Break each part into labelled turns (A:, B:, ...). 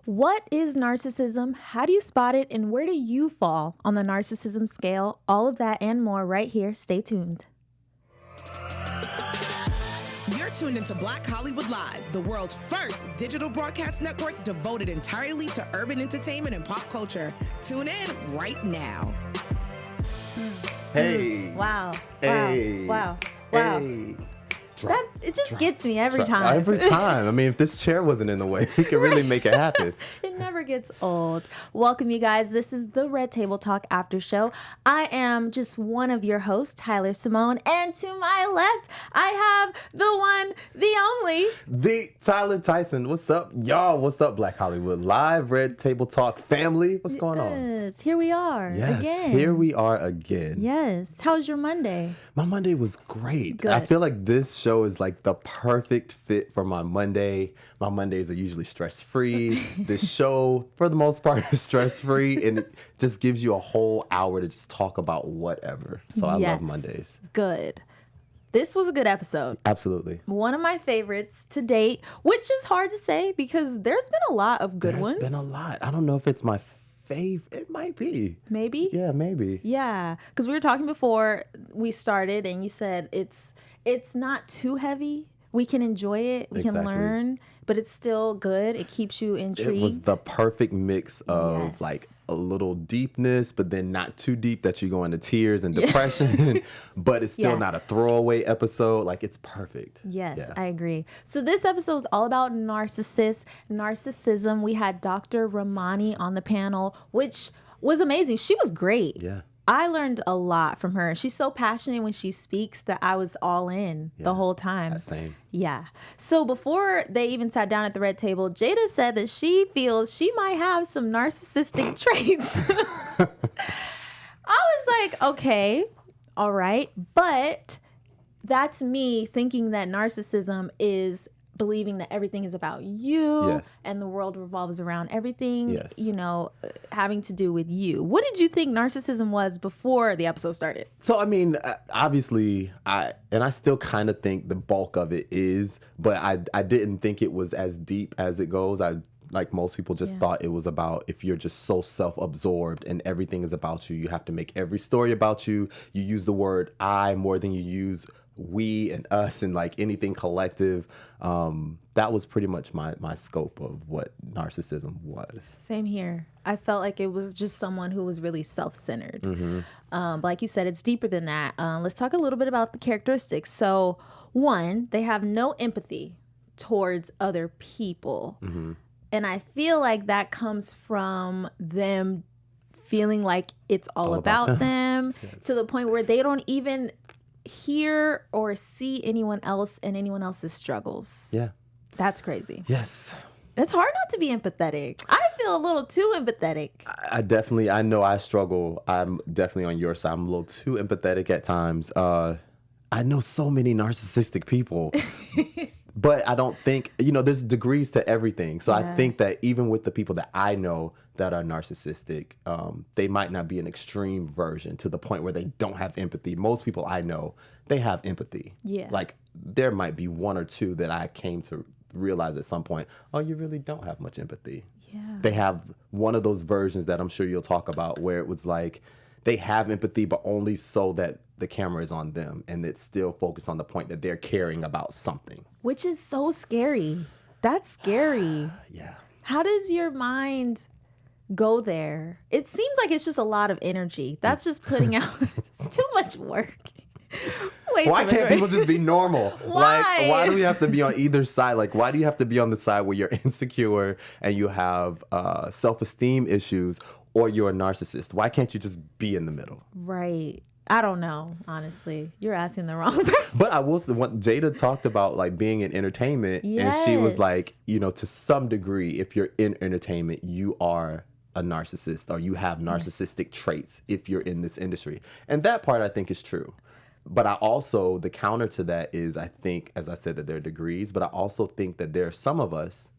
A: What is narcissism? How do you spot it? And where do you fall on the narcissism scale? All of that and more right here. Stay tuned.
B: You're tuned into Black Hollywood Live, the world's first digital broadcast network devoted entirely to urban entertainment and pop culture. Tune in right now.
C: Hey.
A: Wow.
C: Hey.
A: Wow. Wow.
C: Hey.
A: It just gets me every time.
C: Every time. I mean, if this chair wasn't in the way, we could really make it happen.
A: It never gets old. Welcome, you guys. This is the Red Table Talk After Show. I am just one of your hosts, Tyler Simone. And to my left, I have the one, the only.
C: The Tyler Tyson. What's up, y'all? What's up, Black Hollywood Live, Red Table Talk family? What's going on?
A: Yes, here we are again.
C: Here we are again.
A: Yes. How's your Monday?
C: My Monday was great.
A: Good.
C: I feel like this show is like the perfect fit for my Monday. My Mondays are usually stress-free. This show, for the most part, is stress-free, and it just gives you a whole hour to just talk about whatever. So I love Mondays.
A: Good. This was a good episode.
C: Absolutely.
A: One of my favorites to date, which is hard to say because there's been a lot of good ones.
C: There's been a lot. I don't know if it's my fave. It might be.
A: Maybe?
C: Yeah, maybe.
A: Yeah, because we were talking before we started, and you said it's not too heavy. We can enjoy it. We can learn, but it's still good. It keeps you intrigued.
C: It was the perfect mix of like a little deepness, but then not too deep that you go into tears and depression, but it's still not a throwaway episode. Like, it's perfect.
A: Yes, I agree. So this episode is all about narcissism. We had Dr. Ramani on the panel, which was amazing. She was great.
C: Yeah.
A: I learned a lot from her. She's so passionate when she speaks that I was all in the whole time.
C: Same.
A: Yeah. So before they even sat down at the red table, Jada said that she feels she might have some narcissistic traits. I was like, okay, all right. But that's me thinking that narcissism is believing that everything is about you and the world revolves around everything, having to do with you. What did you think narcissism was before the episode started?
C: So, I mean, obviously, I still kind of think the bulk of it is, but I didn't think it was as deep as it goes. Like most people just thought it was about if you're just so self-absorbed and everything is about you, you have to make every story about you. You use the word I more than you use we and us and like anything collective. That was pretty much my scope of what narcissism was.
A: Same here. I felt like it was just someone who was really self-centered. But like you said, it's deeper than that. Let's talk a little bit about the characteristics. So one, they have no empathy towards other people. And I feel like that comes from them feeling like it's all about them to the point where they don't even hear or see anyone else and anyone else's struggles.
C: Yeah.
A: That's crazy.
C: Yes.
A: It's hard not to be empathetic. I feel a little too empathetic.
C: I know I struggle. I'm definitely on your side. I'm a little too empathetic at times. I know so many narcissistic people. But I don't think, there's degrees to everything. So I think that even with the people that I know that are narcissistic, they might not be an extreme version to the point where they don't have empathy. Most people I know, they have empathy.
A: Yeah.
C: Like there might be one or two that I came to realize at some point, oh, you really don't have much empathy.
A: Yeah.
C: They have one of those versions that I'm sure you'll talk about where it was like, they have empathy, but only so that the camera is on them and it's still focused on the point that they're caring about something.
A: Which is so scary. That's scary.
C: Yeah.
A: How does your mind go there? It seems like it's just a lot of energy. That's just putting out it's too much work.
C: Why can't people just be normal?
A: Why?
C: Like, why do we have to be on either side? Like, why do you have to be on the side where you're insecure and you have self-esteem issues or you're a narcissist? Why can't you just be in the middle?
A: Right. I don't know, honestly. You're asking the wrong person.
C: But I will say, when Jada talked about like being in entertainment, and she was like, to some degree, if you're in entertainment, you are a narcissist or you have narcissistic traits if you're in this industry. And that part I think is true. But I also, the counter to that is, I think, as I said, that there are degrees, but I also think that there are some of us,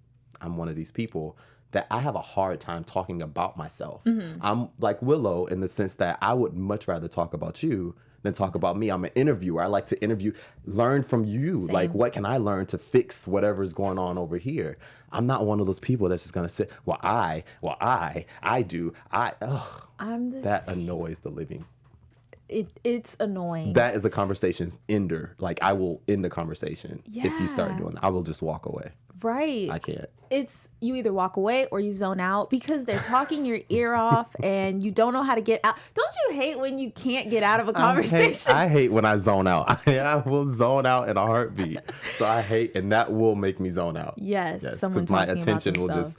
C: I'm one of these people, that I have a hard time talking about myself. I'm like Willow in the sense that I would much rather talk about you than talk about me. I'm an interviewer. I like to learn from you.
A: Same.
C: Like, what can I learn to fix whatever's going on over here? I'm not one of those people that's just going to sit, I do.
A: I'm the
C: That annoys the living.
A: It's annoying.
C: That is a conversation ender. Like, I will end the conversation if you start doing that. I will just walk away.
A: Right.
C: I can't.
A: It's you either walk away or you zone out because they're talking your ear off and you don't know how to get out. Don't you hate when you can't get out of a conversation?
C: I hate when I zone out. I will zone out in a heartbeat. So I hate, and that will make me zone out.
A: Yes.
C: Because my attention will just,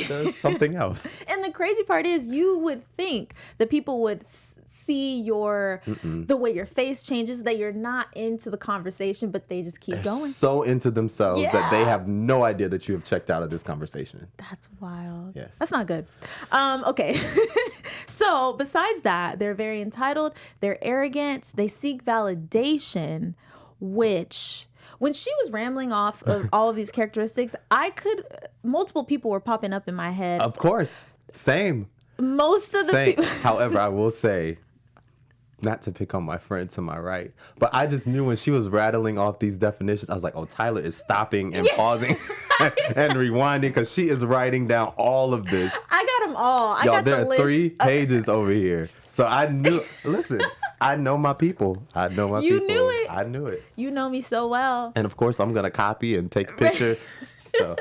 C: does something else.
A: And the crazy part is you would think that people would see the way your face changes, that you're not into the conversation, but they just keep going.
C: So into themselves that they have no idea that you have checked out of this conversation.
A: That's wild.
C: Yes.
A: That's not good. Okay. So besides that, they're very entitled. They're arrogant. They seek validation, which... When she was rambling off of all of these characteristics, multiple people were popping up in my head.
C: Of course. Same.
A: Most of the people.
C: However, I will say, not to pick on my friend to my right, but I just knew when she was rattling off these definitions, I was like, oh, Tyler is stopping and pausing and rewinding because she is writing down all of this.
A: I got them all.
C: There are 3 pages over here. So I knew, listen, I know my people. I know my people.
A: You knew it.
C: I knew it.
A: You know me so well.
C: And of course, I'm going to copy and take a picture. So.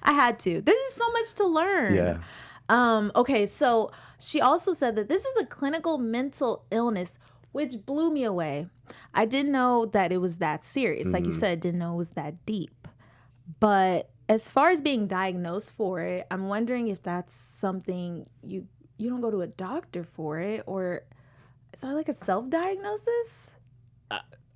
A: I had to. There's just so much to learn.
C: Yeah.
A: Okay, so she also said that this is a clinical mental illness, which blew me away. I didn't know that it was that serious. Like you said, didn't know it was that deep. But as far as being diagnosed for it, I'm wondering if that's something you don't go to a doctor for it, or is that like a self-diagnosis?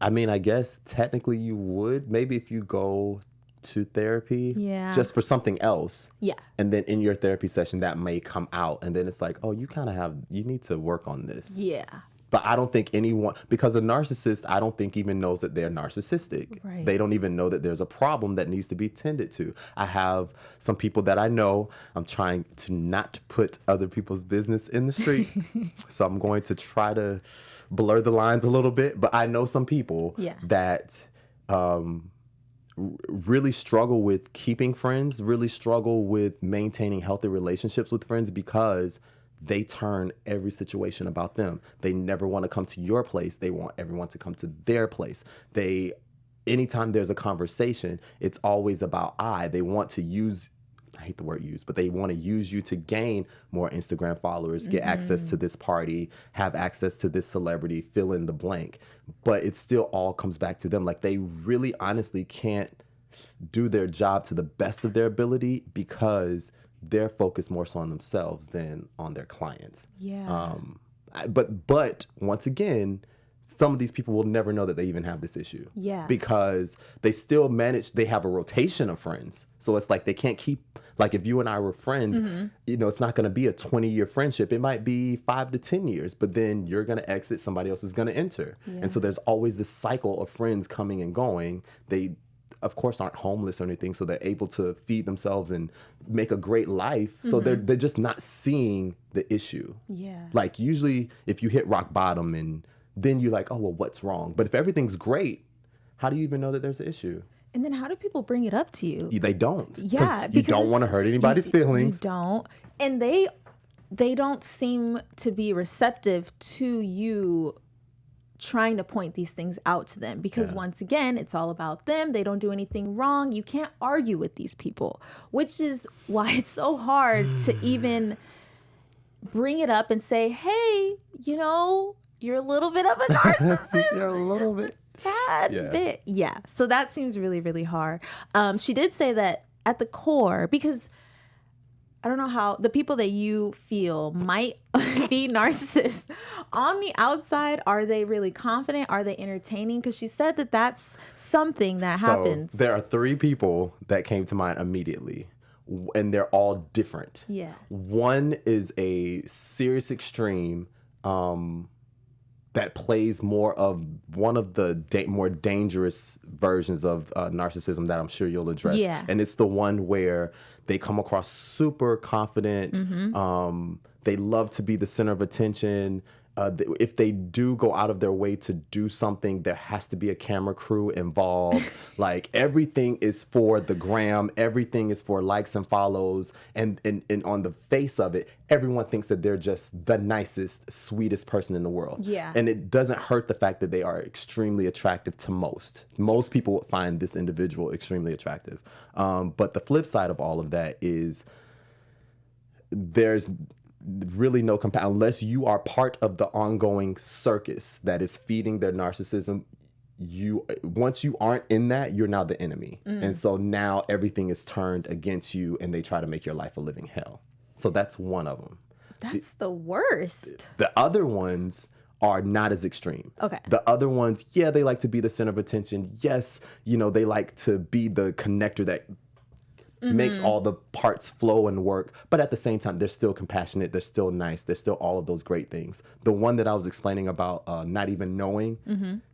C: I mean, I guess technically you would. Maybe if you go to therapy just for something else.
A: Yeah.
C: And then in your therapy session, that may come out. And then it's like, oh, you need to work on this.
A: Yeah.
C: But I don't think anyone, because a narcissist, I don't think even knows that they're narcissistic.
A: Right.
C: They don't even know that there's a problem that needs to be tended to. I have some people that I know, I'm trying to not put other people's business in the street. So I'm going to try to blur the lines a little bit. But I know some people that really struggle with keeping friends, really struggle with maintaining healthy relationships with friends because they turn every situation about them. They never want to come to your place. They want everyone to come to their place. Anytime there's a conversation, it's always about They want to use, I hate the word use, but they want to use you to gain more Instagram followers, get access to this party, have access to this celebrity, fill in the blank. But it still all comes back to them. Like, they really honestly can't do their job to the best of their ability because they're focused more so on themselves than on their clients.
A: Yeah.
C: But once again, some of these people will never know that they even have this issue.
A: Yeah.
C: Because they still they have a rotation of friends. So it's like they can't keep, like if you and I were friends, it's not going to be a 20-year friendship. It might be 5 to 10 years, but then you're going to exit, somebody else is going to enter. Yeah. And so there's always this cycle of friends coming and going. They, of course, aren't homeless or anything, so they're able to feed themselves and make a great life. So they're just not seeing the issue. Yeah. Like usually if you hit rock bottom and then you're like, oh, well, what's wrong? But if everything's great, how do you even know that there's an issue?
A: And then how do people bring it up to you?
C: They don't.
A: Yeah.
C: You don't want to hurt anybody's feelings.
A: You don't. And they don't seem to be receptive to you trying to point these things out to them because once again, it's all about them. They don't do anything wrong. You can't argue with these people, which is why it's so hard to even bring it up and say, hey, you're a little bit of a narcissist.
C: You're a little bit.
A: Tad bit. Yeah. So that seems really, really hard. She did say that at the core, because I don't know how the people that you feel might be narcissists on the outside, are they really confident? Are they entertaining? Because she said that that's something that happens.
C: There are 3 people that came to mind immediately, and they're all different.
A: Yeah.
C: One is a serious extreme that plays more of one of the more dangerous versions of narcissism that I'm sure you'll address.
A: Yeah.
C: And it's the one where they come across super confident. They love to be the center of attention. if they do go out of their way to do something, there has to be a camera crew involved. Like everything is for the gram, everything is for likes and follows, and on the face of it, everyone thinks that they're just the nicest, sweetest person in the world.
A: Yeah.
C: And it doesn't hurt the fact that they are extremely attractive to most. Most people would find this individual extremely attractive. But the flip side of all of that is there's really no unless you are part of the ongoing circus that is feeding their narcissism. Once you aren't in that, you're now the enemy. And so now everything is turned against you and they try to make your life a living hell. So that's one of them.
A: That's the worst.
C: The other ones are not as extreme.
A: Okay.
C: The other ones, yeah, they like to be the center of attention. Yes, they like to be the connector that makes all the parts flow and work. But at the same time, they're still compassionate. They're still nice. They're still all of those great things. The one that I was explaining about not even knowing,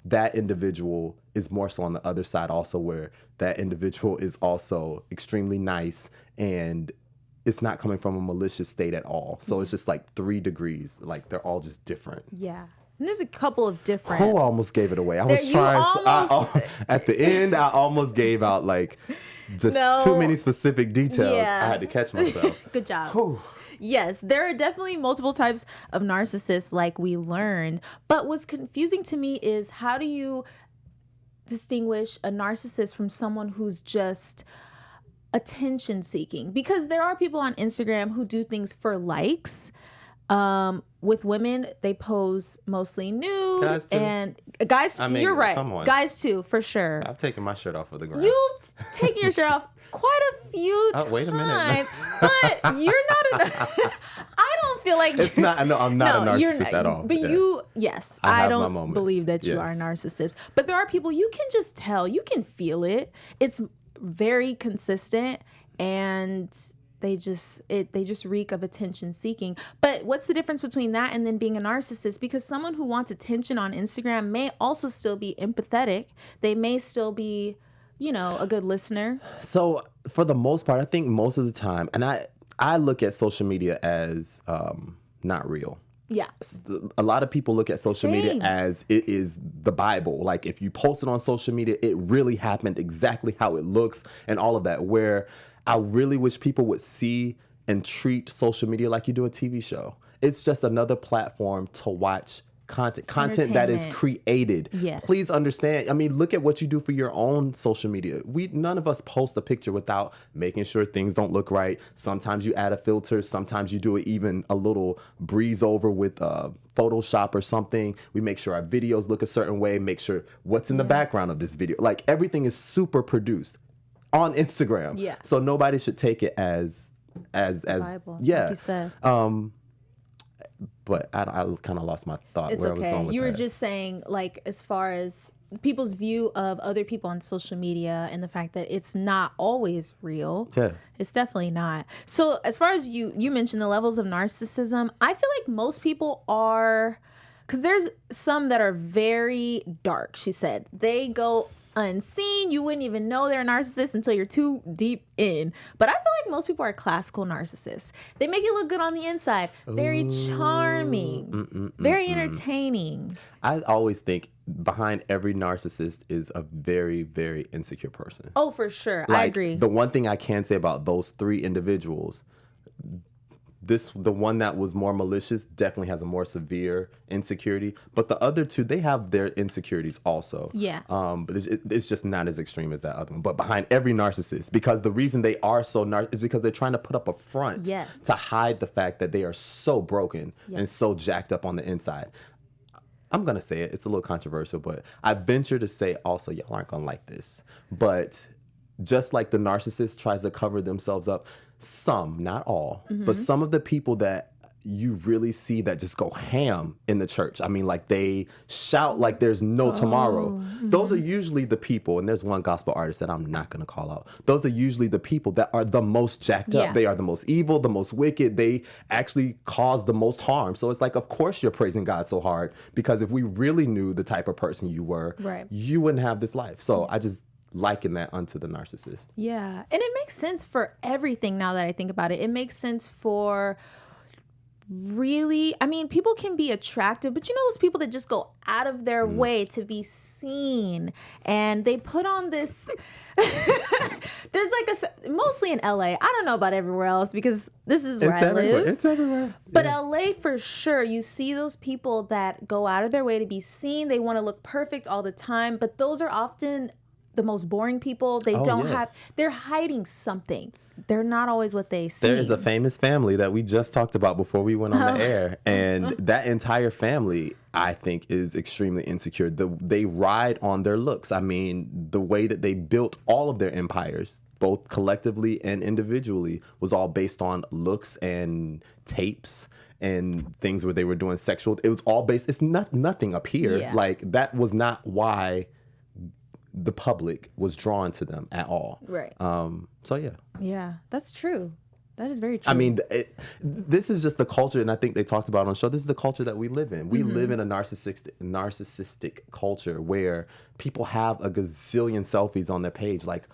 C: that individual is more so on the other side also, where that individual is also extremely nice and it's not coming from a malicious state at all. So it's just like 3 degrees. Like they're all just different.
A: Yeah. And there's a couple of different.
C: Oh, I almost gave it away. I was trying. At the end, I almost gave out like just too many specific details.
A: Yeah.
C: I had to catch myself.
A: Good job.
C: Whew.
A: Yes, there are definitely multiple types of narcissists, like we learned. But what's confusing to me is, how do you distinguish a narcissist from someone who's just attention seeking? Because there are people on Instagram who do things for likes. With women, they pose mostly nude.
C: Guys too.
A: And guys,
C: I mean,
A: you're right.
C: come on.
A: Guys too, for sure.
C: I've taken my shirt off of the ground.
A: You've taken your shirt off quite a few times.
C: Wait a minute.
A: But you're not I don't feel like
C: It's not. No, I'm not a narcissist at all.
A: But yes,
C: I have my
A: don't
C: moments.
A: believe that you are a narcissist. But there are people you can just tell, you can feel it. It's very consistent, and they just reek of attention seeking. But what's the difference between that and then being a narcissist? Because someone who wants attention on Instagram may also still be empathetic. They may still be, a good listener.
C: So for the most part, I think most of the time, and I look at social media as not real.
A: Yeah.
C: A lot of people look at social media as it is the Bible. Like if you post it on social media, it really happened exactly how it looks and all of that. Where I really wish people would see and treat social media like you do a TV show. It's just another platform to watch content that is created.
A: Yes.
C: Please understand. I mean, look at what you do for your own social media. None of us post a picture without making sure things don't look right. Sometimes you add a filter. Sometimes you do it even a little breeze over with Photoshop or something. We make sure our videos look a certain way. Make sure what's in the background of this video. Like everything is super produced on Instagram.
A: Yeah.
C: So nobody should take it as
A: Bible,
C: yeah.
A: like you said.
C: But I kind of lost my thought
A: It's
C: where I was going with
A: you
C: that.
A: were just saying, like, as far as people's view of other people on social media and the fact that it's not always real.
C: Yeah.
A: It's definitely not. So as far as you mentioned the levels of narcissism, I feel like most people are, because there's some that are very dark, she said. They go unseen. You wouldn't even know they're a narcissist until you're too deep in. But I feel like most people are classical narcissists. They make it look good on the inside. Very charming. Very entertaining.
C: I always think behind every narcissist is a very, very insecure person.
A: Oh, for sure.
C: Like,
A: I agree.
C: The one thing I can say about those 3 individuals, the one that was more malicious definitely has a more severe insecurity, but the other 2, they have their insecurities also.
A: Yeah.
C: But it's just not as extreme as that other one. But behind every narcissist, because the reason they are so is because they're trying to put up a front to hide the fact that they are so broken and so jacked up on the inside. I'm going to say it. It's a little controversial, but I venture to say also, y'all aren't going to like this, but just like the narcissist tries to cover themselves up, some, not all, but some of the people that you really see that just go ham in the church. I mean, like they shout like there's no tomorrow. Those are usually the people, and there's one gospel artist that I'm not going to call out. Those are usually the people that are the most jacked up. They are the most evil, the most wicked. They actually cause the most harm. So it's like, of course you're praising God so hard, because if we really knew the type of person you were, you wouldn't have this life. So I just liken that unto the narcissist.
A: Yeah. And it makes sense for everything now that I think about it. It makes sense for really, I mean, people can be attractive, but you know those people that just go out of their way to be seen, and they put on this there's like mostly in LA. I don't know about everywhere else because this is where I live.
C: It's everywhere.
A: But LA for sure, you see those people that go out of their way to be seen. They want to look perfect all the time, but those are often the most boring people. They they're hiding something. They're not always what they seem.
C: There is a famous family that we just talked about before we went on the air. And that entire family, I think, is extremely insecure. They ride on their looks. I mean, the way that they built all of their empires, both collectively and individually, was all based on looks and tapes and things where they were doing sexual. It was all based. It's nothing up here.
A: Yeah.
C: Like, that was not why the public was drawn to them at all.
A: Right.
C: So yeah.
A: Yeah, that's true. That is very true.
C: I mean, this is just the culture, and I think they talked about on the show. This is the culture that we live in. We live in a narcissistic culture where people have a gazillion selfies on their page. Like,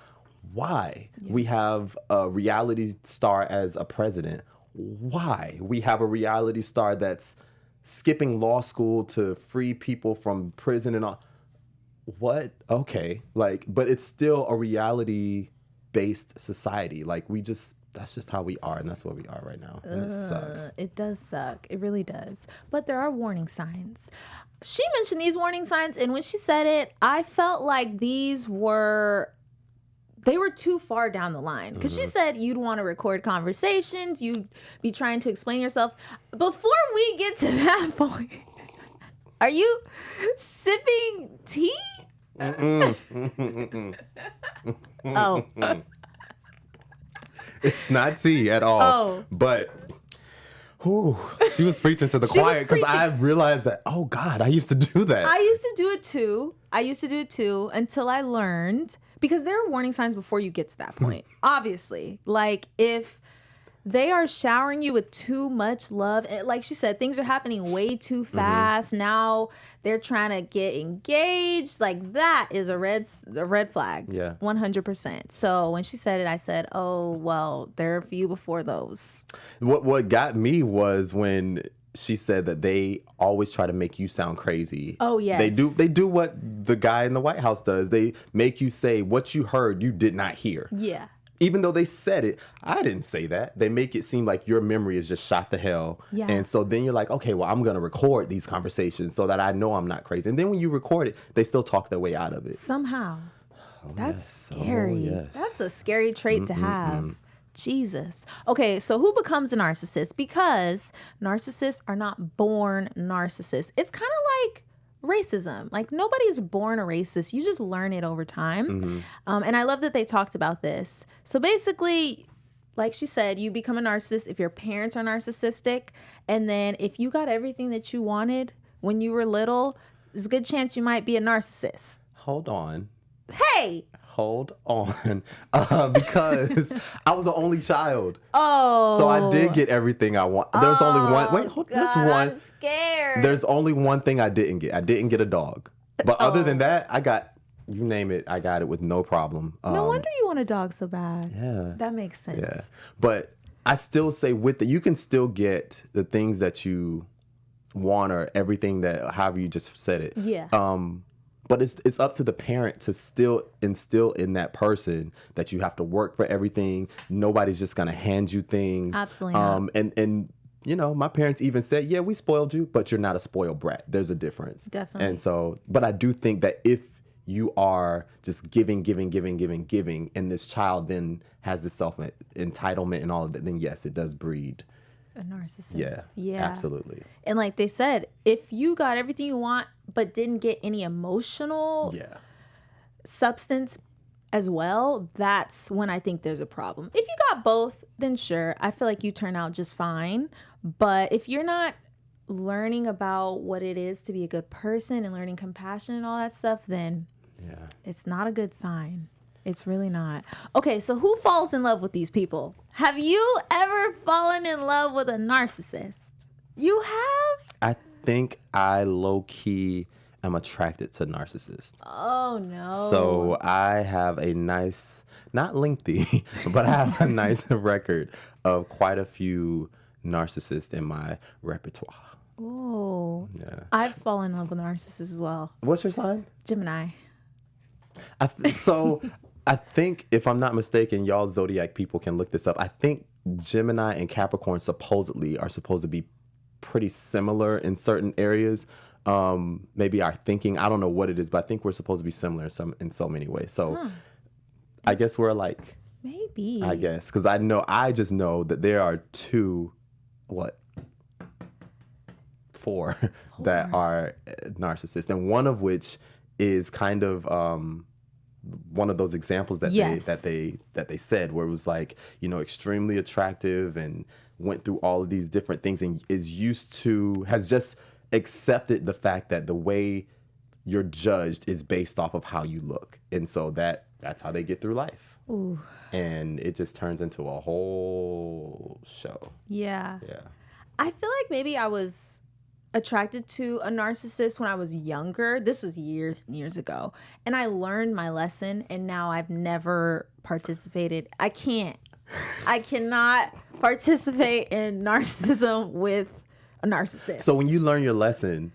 C: why? Yeah. We have a reality star as a president. Why? We have a reality star that's skipping law school to free people from prison and all. What? Okay. Like, but it's still a reality-based society. Like, that's just how we are, and that's where we are right now. And it sucks.
A: It does suck. It really does. But there are warning signs. She mentioned these warning signs, and when she said it, I felt like they were too far down the line. Because she said you'd want to record conversations, you'd be trying to explain yourself. Before we get to that point, are you sipping tea? Oh.
C: It's not tea at all.
A: Oh.
C: But she was preaching to the choir because I realized that, oh God, I used to do that.
A: I used to do it too until I learned, because there are warning signs before you get to that point. Obviously, like if they are showering you with too much love, like she said, things are happening way too fast. Now they're trying to get engaged. Like, that is a red flag.
C: Yeah,
A: 100%. So when she said it, I said, oh well, there are a few before those.
C: What got me was when she said that they always try to make you sound crazy.
A: Oh yes,
C: they do what the guy in the White House does. They make you say what you heard you did not hear.
A: Yeah.
C: Even though they said it, I didn't say that. They make it seem like your memory is just shot to hell.
A: Yeah.
C: And so then you're like, okay, well, I'm going to record these conversations so that I know I'm not crazy. And then when you record it, they still talk their way out of it.
A: Somehow.
C: Oh,
A: That's
C: yes.
A: scary.
C: Oh, yes.
A: That's a scary trait to have. Jesus. Okay, so who becomes a narcissist? Because narcissists are not born narcissists. It's kind of like racism. Like, nobody's born a racist. You just learn it over time. And I love that they talked about this. So basically, like she said, you become a narcissist if your parents are narcissistic. And then if you got everything that you wanted when you were little, there's a good chance you might be a narcissist.
C: Hold on.
A: Hey!
C: Hold on. Because I was the only child.
A: Oh.
C: So I did get everything I want. There's only one. Wait, hold on. There's one.
A: I'm scared.
C: There's only one thing I didn't get. I didn't get a dog. But other than that, I got, you name it, I got it with no problem.
A: No wonder you want a dog so bad.
C: Yeah.
A: That makes sense.
C: Yeah. But I still say you can still get the things that you want, or everything that, however you just said it.
A: Yeah.
C: But it's up to the parent to still instill in that person that you have to work for everything. Nobody's just gonna hand you things.
A: Absolutely not.
C: And you know, my parents even said, yeah, we spoiled you, but you're not a spoiled brat. There's a difference.
A: Definitely.
C: And so, but I do think that if you are just giving, and this child then has the self-entitlement and all of that, then yes, it does breed
A: a narcissist.
C: Yeah, absolutely.
A: And like they said, if you got everything you want but didn't get any emotional substance as well, that's when I think there's a problem. If you got both, then sure, I feel like you turn out just fine. But if you're not learning about what it is to be a good person and learning compassion and all that stuff, then it's not a good sign. It's really not. Okay, so who falls in love with these people? Have you ever fallen in love with a narcissist? You have?
C: I think I low-key am attracted to narcissists.
A: Oh, no.
C: So I have a nice, not lengthy, but I have a nice record of quite a few narcissist in my repertoire.
A: Oh,
C: Yeah.
A: I've fallen in love with narcissists as well.
C: What's your sign?
A: Gemini.
C: So I think, if I'm not mistaken, y'all zodiac people can look this up. I think Gemini and Capricorn supposedly are supposed to be pretty similar in certain areas. Maybe our thinking, I don't know what it is, but I think we're supposed to be similar in so many ways. So I guess we're alike.
A: Maybe.
C: I guess, because I just know that there are four that are narcissists, and one of which is kind of one of those examples that they said, where it was like, extremely attractive and went through all of these different things and has just accepted the fact that the way you're judged is based off of how you look, and so that's how they get through life.
A: Ooh.
C: And it just turns into a whole show.
A: Yeah.
C: Yeah.
A: I feel like maybe I was attracted to a narcissist when I was younger. This was years and years ago. And I learned my lesson, and now I've never participated. I cannot participate in narcissism with a narcissist.
C: So when you learn your lesson,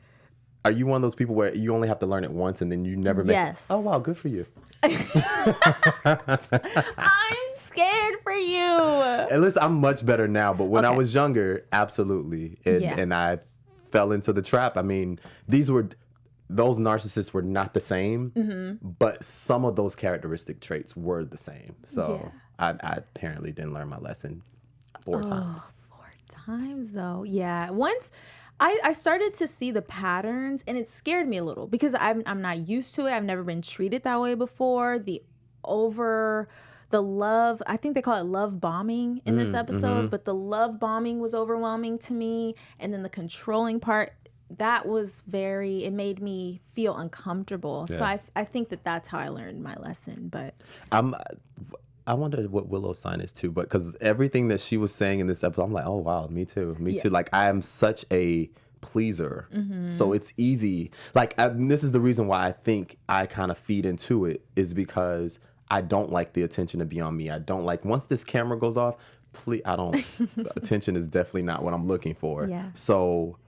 C: are you one of those people where you only have to learn it once and then you never make it? Oh, wow, good for you.
A: I'm scared for you.
C: At least I'm much better now, but when I was younger, absolutely. And I fell into the trap. I mean, those narcissists were not the same, but some of those characteristic traits were the same. So I apparently didn't learn my lesson 4 times.
A: 4 times though. Yeah. Once I started to see the patterns, and it scared me a little because I'm not used to it. I've never been treated that way before. The love, I think they call it love bombing in this episode, but the love bombing was overwhelming to me. And then the controlling part, it made me feel uncomfortable. Yeah. So I think that's how I learned my lesson. But
C: I wonder what Willow's sign is too, but because everything that she was saying in this episode, I'm like, oh wow, me too. Like, I am such a pleaser, so it's easy. Like, this is the reason why I think I kind of feed into it, is because I don't like the attention to be on me. I don't like, once this camera goes off, attention is definitely not what I'm looking for.
A: Yeah.
C: So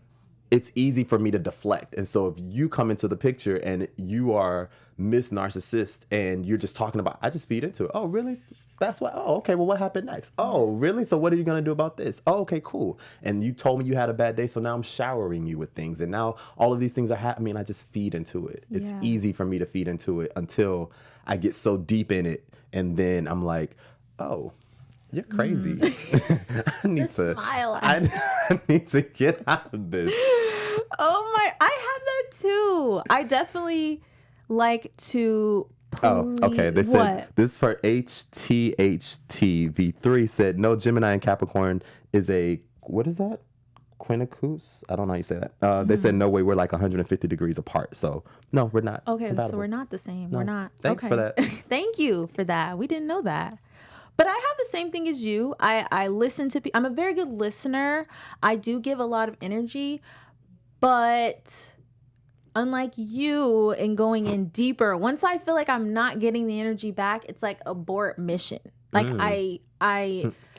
C: it's easy for me to deflect. And so if you come into the picture and you are Miss Narcissist and you're just talking about, I just feed into it. Oh, really? That's why. Oh, okay. Well, what happened next? Oh, really? So what are you going to do about this? Oh, okay, cool. And you told me you had a bad day, so now I'm showering you with things. And now all of these things are happening. I just feed into it. Yeah. It's easy for me to feed into it until I get so deep in it. And then I'm like, oh, you're crazy. I need to smile. I need to get out of this.
A: Oh my, I have that too. I definitely like to
C: okay. They said this for HTHTV3 said no, Gemini and Capricorn is a, what is that? Quinticus? I don't know how you say that. They said no way, we're like 150 degrees apart. So no, we're not.
A: Okay,
C: compatible.
A: So we're not the same.
C: No.
A: We're not.
C: Thanks for that.
A: Thank you for that. We didn't know that. But I have the same thing as you. I listen to people. I'm a very good listener. I do give a lot of energy, but unlike you in going in deeper, once I feel like I'm not getting the energy back, it's like abort mission. Like I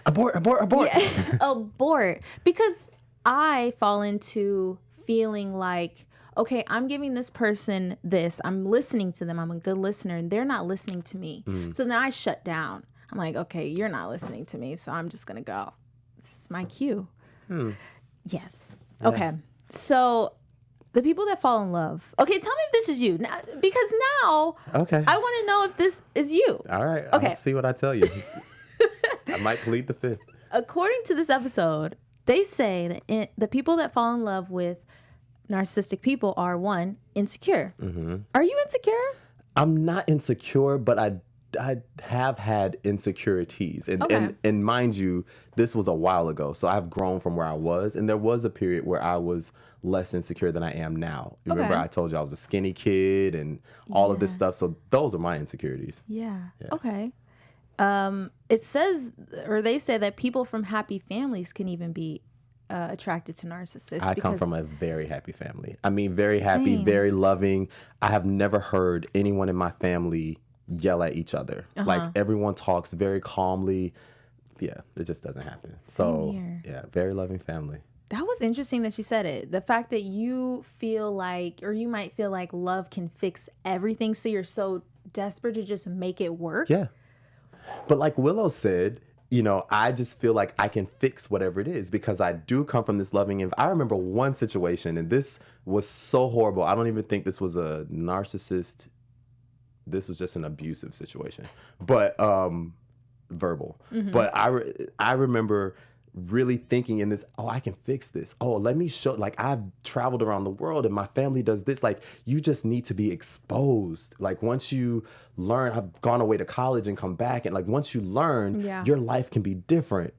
C: abort.
A: Yeah, abort, because I fall into feeling like, okay, I'm giving this person this. I'm listening to them. I'm a good listener, and they're not listening to me. So then I shut down. I'm like, okay, you're not listening to me, so I'm just going to go. This is my cue. Yes. Yeah. Okay. So the people that fall in love. Okay, tell me if this is you. Now, because now I want to know if this is you.
C: All right.
A: Okay.
C: I'll see what I tell you. I might plead the fifth.
A: According to this episode, they say that the people that fall in love with narcissistic people are, 1, insecure. Are you insecure?
C: I'm not insecure, but I have had insecurities, and mind you, this was a while ago, so I've grown from where I was, and there was a period where I was less insecure than I am now. Remember, I told you I was a skinny kid and all of this stuff, so those are my insecurities.
A: Yeah. Okay. It says, or they say, that people from happy families can even be attracted to narcissists.
C: I come from a very happy family. I mean, very happy, very loving. I have never heard anyone in my family yell at each other. Like, everyone talks very calmly. yeah, it just doesn't happen. So yeah, very loving family.
A: That was interesting that you said it. The fact that you feel like, or you might feel like love can fix everything. So you're so desperate to just make it work.
C: Yeah. But like Willow said, you know, I just feel like I can fix whatever it is because I do come from this loving. I remember one situation, and this was so horrible. I don't even think this was a narcissist. This was just an abusive situation, but verbal. Mm-hmm. But I remember really thinking in this, oh, I can fix this. Oh, let me show, like, I've traveled around the world and my family does this. Like, you just need to be exposed. Like, once you learn, I've gone away to college and come back, and like, once you learn, your life can be different.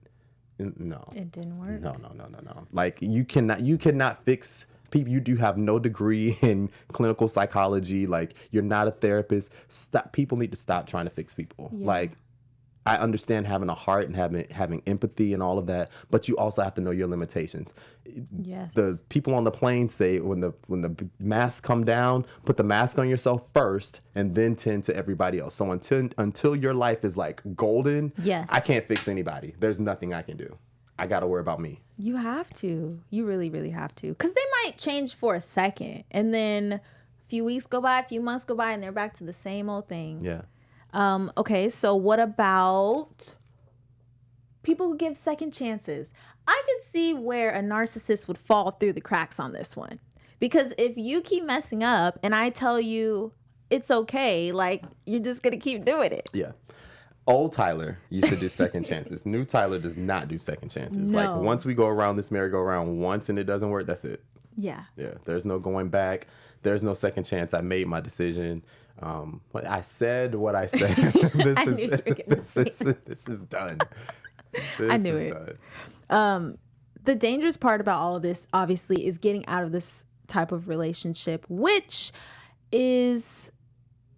C: No.
A: It didn't work.
C: No. Like, you cannot fix people. You do have no degree in clinical psychology. Like, you're not a therapist. People need to stop trying to fix people. Yeah. Like, I understand having a heart and having empathy and all of that, but you also have to know your limitations.
A: Yes.
C: The people on the plane say when the masks come down, put the mask on yourself first and then tend to everybody else. So until your life is like golden, I can't fix anybody. There's nothing I can do. I got to worry about me.
A: You have to. You really, really have to. Because they might change for a second, and then a few weeks go by, a few months go by, and they're back to the same old thing.
C: Yeah.
A: Okay, so what about people who give second chances? I could see where a narcissist would fall through the cracks on this one. Because if you keep messing up and I tell you it's okay, like, you're just going to keep doing it.
C: Yeah. Old Tyler used to do second chances. New Tyler does not do second chances.
A: No.
C: Like, once we go around this merry-go-round once and it doesn't work, that's it.
A: Yeah.
C: Yeah. There's no going back. There's no second chance. I made my decision. But I said what I said. This is done.
A: I knew it. Done. The dangerous part about all of this, obviously, is getting out of this type of relationship, which is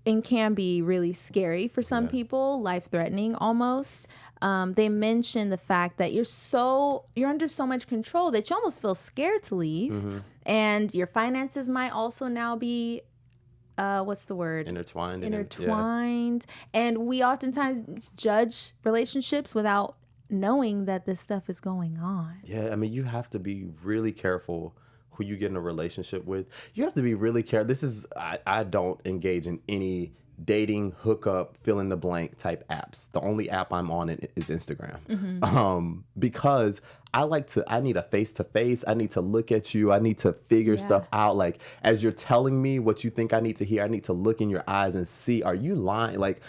A: and can be really scary for some people, life-threatening almost. They mention the fact that you're under so much control that you almost feel scared to leave, and your finances might also now be what's the word?
C: Intertwined.
A: And we oftentimes judge relationships without knowing that this stuff is going on.
C: Yeah, I mean, you have to be really careful who you get in a relationship with. You have to be really careful. I don't engage in any dating, hookup, fill in the blank type apps. The only app I'm on is Instagram. Because I need a face-to-face. I need to look at you. I need to figure stuff out. Like, as you're telling me what you think I need to hear, I need to look in your eyes and see, are you lying? Like,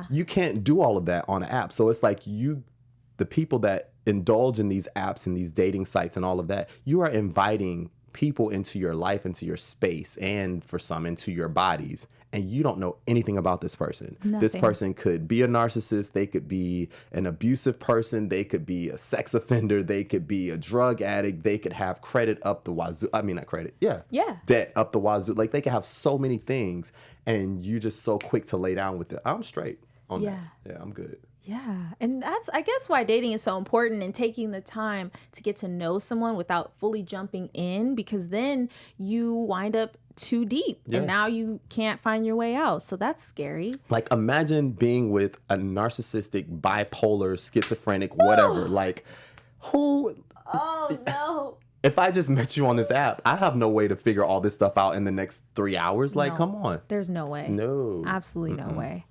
C: you can't do all of that on an app. So it's like the people that indulge in these apps and these dating sites and all of that, you are inviting people into your life, into your space, and for some into your bodies, and you don't know anything about this person.
A: Nothing.
C: This person could be a narcissist, they could be an abusive person, they could be a sex offender, they could be a drug addict, they could have credit up the wazoo. I mean, not credit, debt up the wazoo. Like, they could have so many things, and you just so quick to lay down with it. I'm straight on that. Yeah, I'm good.
A: Yeah. And that's, I guess, why dating is so important, and taking the time to get to know someone without fully jumping in, because then you wind up too deep and now you can't find your way out. So that's scary. Like,
C: imagine being with a narcissistic, bipolar, schizophrenic, whatever. Like, who?
A: Oh, no.
C: If I just met you on this app, I have no way to figure all this stuff out in the next 3 hours. Like, come on.
A: There's no way.
C: No.
A: Absolutely no way.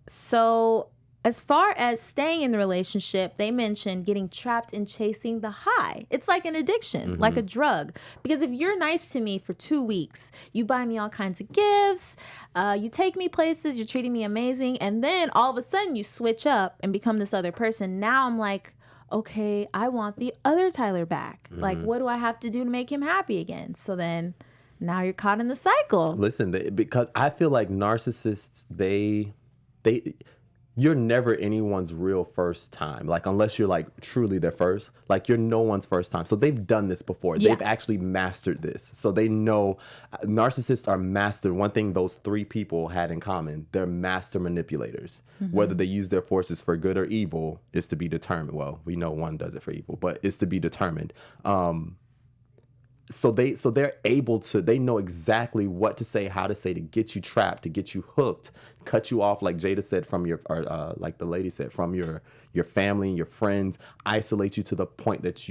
A: So as far as staying in the relationship, they mentioned getting trapped in chasing the high. It's like an addiction, like a drug. Because if you're nice to me for 2 weeks, you buy me all kinds of gifts, you take me places, you're treating me amazing, and then all of a sudden you switch up and become this other person. Now I'm like, okay, I want the other Tyler back. Like, what do I have to do to make him happy again? So then now you're caught in the cycle.
C: Listen, because I feel like narcissists, you're never anyone's real first time. Like, unless you're like truly their first, like, you're no one's first time. So they've done this before. They've actually mastered this. So they know narcissists are mastered. One thing those 3 people had in common, they're master manipulators. Whether they use their forces for good or evil is to be determined. Well, we know one does it for evil, but it's to be determined. so they're able to, they know exactly what to say, how to say, to get you trapped, to get you hooked, cut you off, like Jada said, from your, or like the lady said, from your family and your friends, isolate you to the point that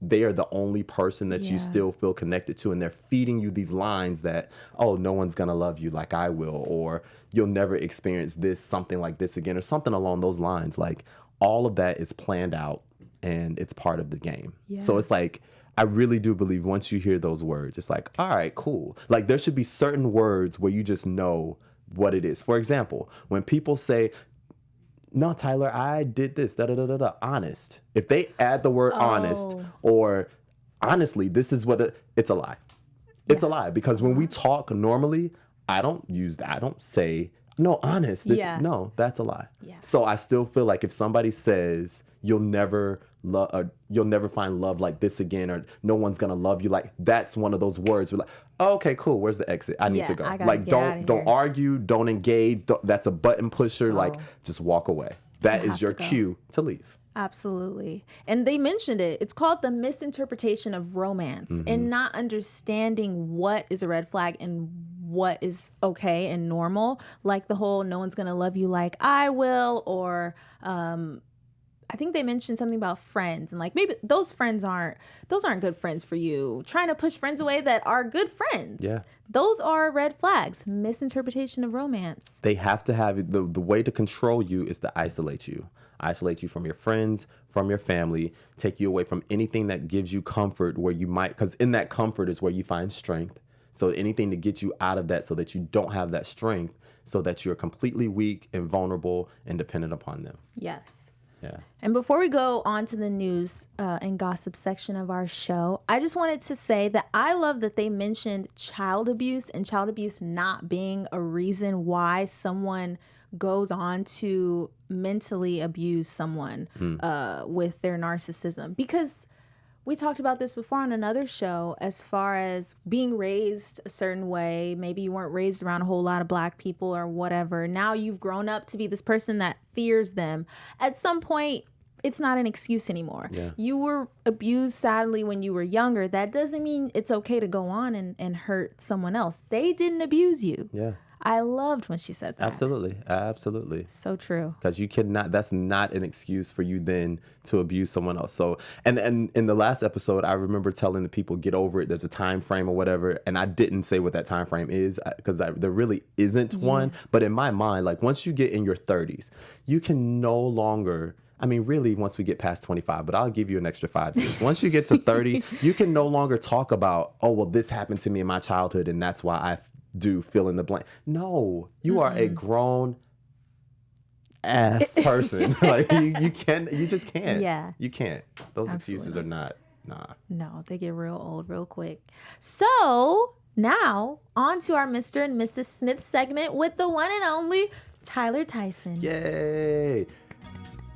C: they are the only person that you still feel connected to, and they're feeding you these lines that, oh, no one's gonna love you like I will, or you'll never experience this, something like this again, or something along those lines. Like, all of that is planned out and it's part of the game. So it's like, I really do believe once you hear those words, it's like, all right, cool. Like, there should be certain words where you just know what it is. For example, when people say, no, Tyler, I did this, honest. If they add the word honest, or honestly, this is what it's a lie. It's a lie, because when we talk normally, I don't say, no, honest. No, that's a lie. So I still feel like if somebody says, you'll never find love like this again, or no one's gonna love you like, that's one of those words we're like, oh, okay, cool, where's the exit? I need to go. Like, don't argue, don't engage, that's a button pusher. Like, just walk away. That is your cue to leave.
A: Absolutely. And they mentioned it. It's called the misinterpretation of romance, and not understanding what is a red flag and what is okay and normal. Like the whole, no one's going to love you like I will, or I think they mentioned something about friends, and like, maybe those aren't good friends for you. Trying to push friends away that are good friends. Yeah. Those are red flags. Misinterpretation of romance.
C: They have to have the way to control you is to isolate you. Isolate you from your friends, from your family, take you away from anything that gives you comfort, where you might, because in that comfort is where you find strength. So anything to get you out of that, so that you don't have that strength, so that you're completely weak and vulnerable and dependent upon them.
A: Yes.
C: Yeah.
A: And before we go on to the news and gossip section of our show, I just wanted to say that I love that they mentioned child abuse, and child abuse not being a reason why someone goes on to mentally abuse someone with their narcissism. Because we talked about this before on another show, as far as being raised a certain way. Maybe you weren't raised around a whole lot of Black people or whatever. Now you've grown up to be this person that fears them. At some point, it's not an excuse anymore. Yeah. You were abused, sadly, when you were younger. That doesn't mean it's okay to go on and hurt someone else. They didn't abuse you. Yeah. I loved when she said that.
C: Absolutely. Absolutely.
A: So true.
C: Because you cannot, that's not an excuse for you then to abuse someone else. So, and in the last episode, I remember telling the people, get over it. There's a time frame or whatever. And I didn't say what that time frame is, because there really isn't one. But in my mind, like, once you get in your 30s, you can no longer, I mean, really, once we get past 25, but I'll give you an extra 5 years. Once you get to 30, you can no longer talk about, oh, well, this happened to me in my childhood, and that's why I do fill in the blank. No, you are a grown ass person. Like, you just can't. Yeah. You can't. Those excuses are not,
A: No, they get real old real quick. So now on to our Mr. and Mrs. Smith segment with the one and only Tyler Tyson.
C: Yay.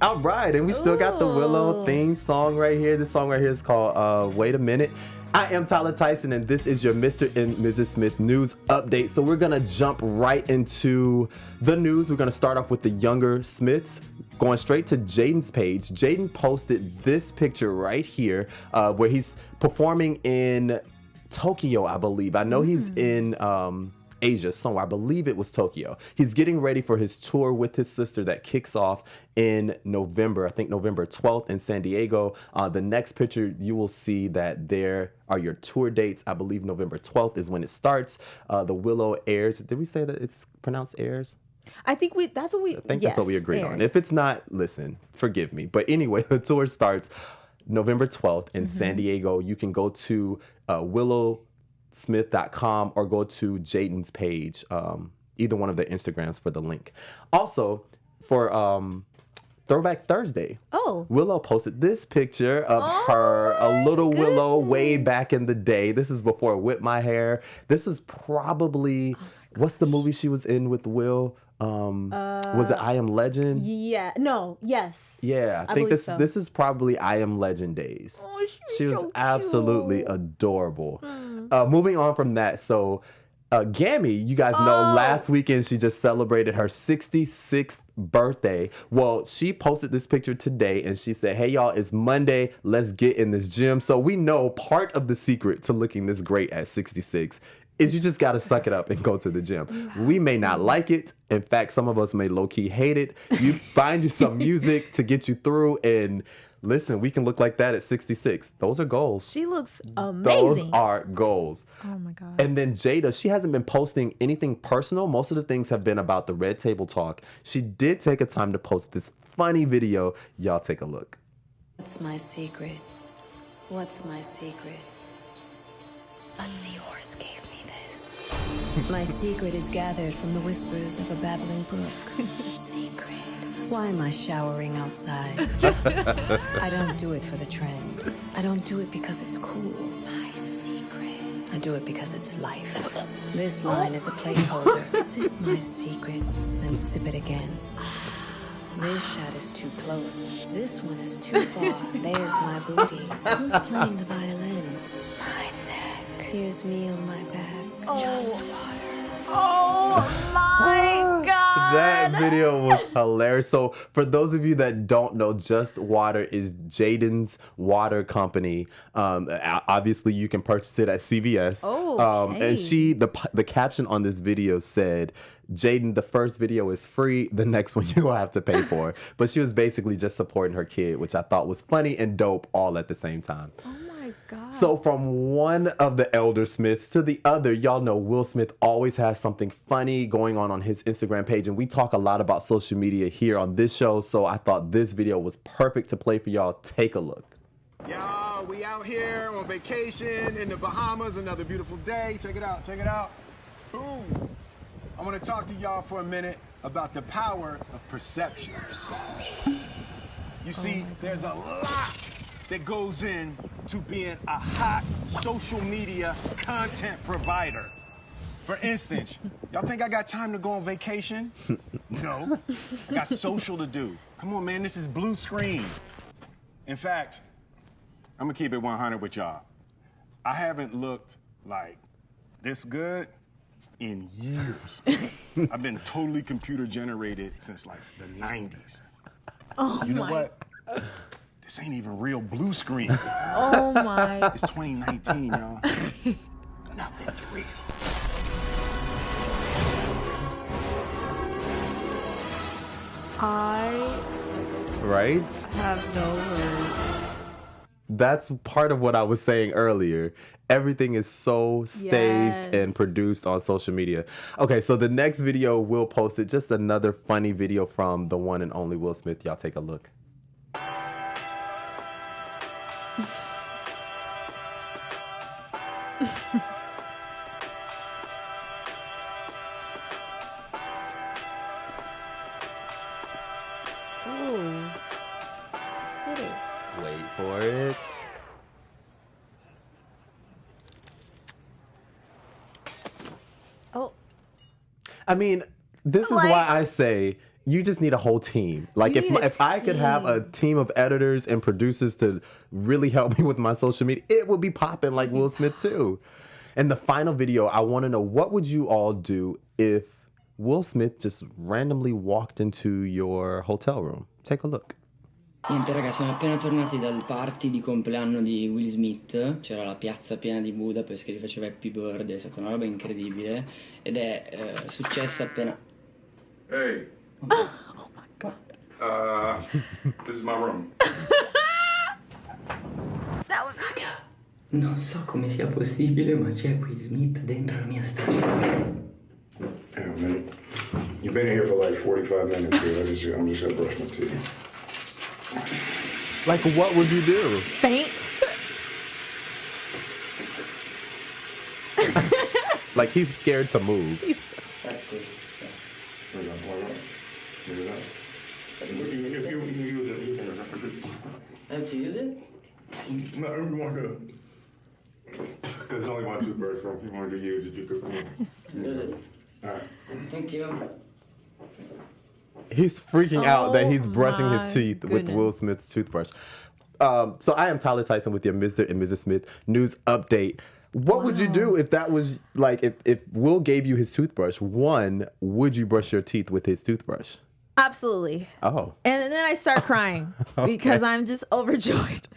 C: All right, and we still got the Willow theme song right here. This song right here is called Wait a Minute. I am Tyler Tyson, and this is your Mr. and Mrs. Smith news update. So we're going to jump right into the news. We're going to start off with the younger Smiths, going straight to Jaden's page. Jaden posted this picture right here where he's performing in Tokyo, I believe. I know he's in Asia somewhere. I believe it was Tokyo. He's getting ready for his tour with his sister that kicks off in November, I think November 12th in San Diego. The next picture, you will see that there are your tour dates. I believe November 12th is when it starts. The Willow airs. Did we say that it's pronounced airs?
A: I think that's what we
C: agreed on. If it's not, listen, forgive me. But anyway, the tour starts November 12th in San Diego. You can go to willowsmith.com or go to Jaden's page, either one of their Instagrams for the link. Also, for Throwback Thursday, Willow posted this picture of her, a little Willow way back in the day. This is before Whip My Hair. This is probably, what's the movie she was in with Will? Was it I Am Legend?
A: Yeah. No. Yes.
C: Yeah. I think this is probably I Am Legend days.
A: Oh,
C: she was
A: so
C: absolutely adorable. Moving on from that, so Gammy, you guys know last weekend she just celebrated her 66th birthday. Well, she posted this picture today and she said, hey y'all, it's Monday. Let's get in this gym. So we know part of the secret to looking this great at 66 is you just got to suck it up and go to the gym. We may not like it. In fact, some of us may low-key hate it. You find you some music to get you through, and listen, we can look like that at 66. Those are goals.
A: She looks amazing.
C: Those are goals.
A: Oh my God.
C: And then Jada, she hasn't been posting anything personal. Most of the things have been about the Red Table Talk. She did take a time to post this funny video. Y'all take a look.
D: What's my secret? What's my secret? A seahorse gave me this. My secret is gathered from the whispers of a babbling brook. Secret. Why am I showering outside? I don't do it for the trend. I don't do it because it's cool. My secret. I do it because it's life. This line is a placeholder. Sip my secret, then sip it again. This shot is too close. This one is too far. There's my booty. Who's playing the violin? My neck. Here's me on my back. Just water.
A: Oh my God.
C: That video was hilarious. So for those of you that don't know, Just Water is Jaden's water company. Obviously, you can purchase it at CVS.
A: Oh, okay.
C: And the caption on this video said, Jaden, the first video is free. The next one you will have to pay for. But she was basically just supporting her kid, which I thought was funny and dope all at the same time.
A: Oh my God.
C: So from one of the elder Smiths to the other, y'all know Will Smith always has something funny going on his Instagram page. And we talk a lot about social media here on this show. So I thought this video was perfect to play for y'all. Take a look.
E: Y'all, we out here on vacation in the Bahamas. Another beautiful day. Check it out. Check it out. Boom. I want to talk to y'all for a minute about the power of perception. You see, there's a lot that goes in to being a hot social media content provider. For instance, y'all think I got time to go on vacation? No. I got social to do. Come on, man, this is blue screen. In fact, I'm gonna keep it 100 with y'all. I haven't looked like this good in years. I've been totally computer generated since like the 90s.
A: Oh
E: you know
A: my.
E: what? This ain't even real blue screen.
A: Oh my.
E: It's 2019, y'all. Nothing's real.
A: I
C: Right?
A: have no words.
C: That's part of what I was saying earlier. Everything is so staged
A: Yes.
C: and produced on social media. Okay, so the next video we'll post it. Just another funny video from the one and only Will Smith. Y'all take a look.
A: Ooh. Hit it.
C: Wait for it.
A: Oh.
C: I mean, this is
A: Like-
C: why I say you just need a whole team. Like
A: You need a
C: if I could have a team of editors and producers to really help me with my social media, it would be popping like Will Smith too. And the final video, I want to know, what would you all do if Will Smith just randomly walked into your hotel room? Take a look.
F: Niente ragazzi, siamo appena tornati dal party di compleanno di Will Smith. C'era la piazza piena di Budapest che gli faceva Happy Birthday, è stata una roba incredibile. Ed è successa appena...
G: Hey.
A: Oh my God.
G: This is my room.
A: That was my God.
F: Non so come sia possibile, ma c'è Will Smith dentro la mia stanza.
G: Yeah, man. You've been here for like 45 minutes, dude. I'm just gonna brush my teeth.
C: Like, what would you do?
A: Faint.
C: Like, he's scared to move.
F: That's good.
G: Wait, hold on. Look at that. You can use it.
F: I have to use it?
G: No, you want to. Because it's only one toothbrush, so if you wanted to use it, you could.
F: Use it.
G: All right.
F: Thank you.
C: He's freaking out that he's brushing his
A: my
C: teeth with
A: goodness.
C: Will Smith's toothbrush. So I am Tyler Tyson with your Mr. and Mrs. Smith news update. What would you do if that was like, if Will gave you his toothbrush? One, would you brush your teeth with his toothbrush?
A: Absolutely.
C: Oh.
A: And then I start crying because I'm just overjoyed.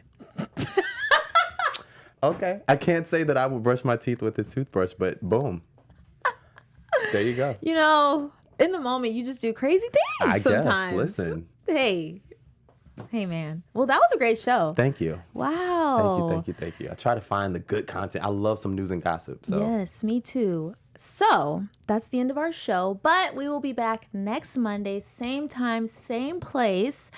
C: Okay. I can't say that I would brush my teeth with his toothbrush, but boom. There you go.
A: You know, in the moment, you just do crazy things
C: I
A: sometimes.
C: guess. Listen.
A: Hey, man. Well, that was a great show.
C: Thank you.
A: Wow.
C: Thank you. I try to find the good content. I love some news and gossip. So.
A: Yes, me too. So that's the end of our show, but we will be back next Monday, same time, same place.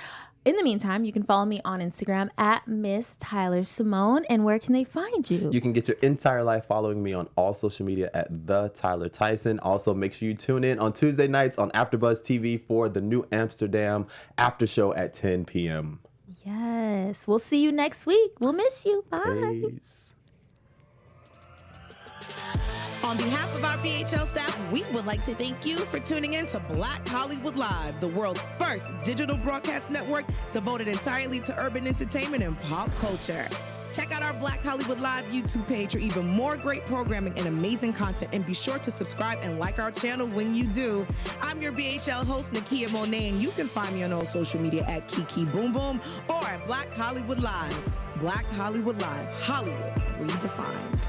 A: In the meantime, you can follow me on Instagram at Miss Tyler Simone. And where can they find you?
C: You can get your entire life following me on all social media at The Tyler Tyson. Also, make sure you tune in on Tuesday nights on AfterBuzz TV for the New Amsterdam after show at 10 p.m.
A: Yes. We'll see you next week. We'll miss you. Bye.
C: Peace.
B: On behalf of our BHL staff, we would like to thank you for tuning in to Black Hollywood Live, the world's first digital broadcast network devoted entirely to urban entertainment and pop culture. Check out our Black Hollywood Live YouTube page for even more great programming and amazing content, and be sure to subscribe and like our channel when you do. I'm your BHL host, Nakia Monet, and you can find me on all social media at Kiki Boom Boom or at Black Hollywood Live. Black Hollywood Live, Hollywood redefined.